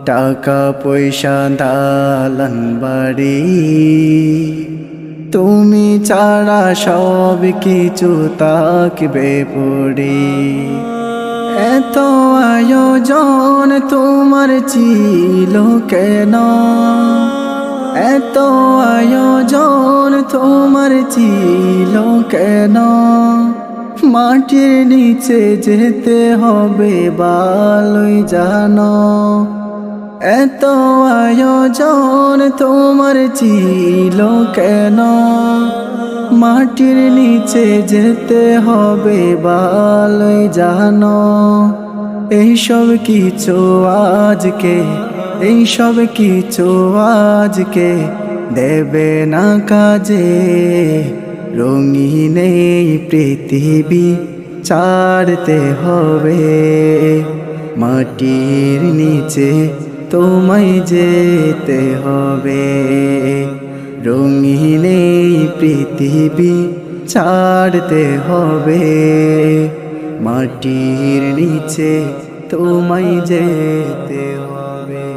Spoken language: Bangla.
টাকা পয়সা দালান বাড়ি, তুমি ছাড়া সব কিছু তাকবে পড়ে। এত আয়োজন তোমার ছিল কেন? এত আয়োজন তোমার ছিল কেন? মাটির নিচে যেতে হবে ভালোই জানো। এত আয়োজন তোমার ছিল কেন? মাটির নিচে যেতে হবে ভালোই জানো। এইসব কিছু আজকে, এইসব কিছু আজকে দেবে না কাজে। রঙিন এই পৃথিবী ছাড়তে হবে, মাটির নিচে তোমায় যেতে হবে। রঙিন এই পৃথিবী ছাড়তে হবে, মাটির নিচে তোমায় যেতে হবে।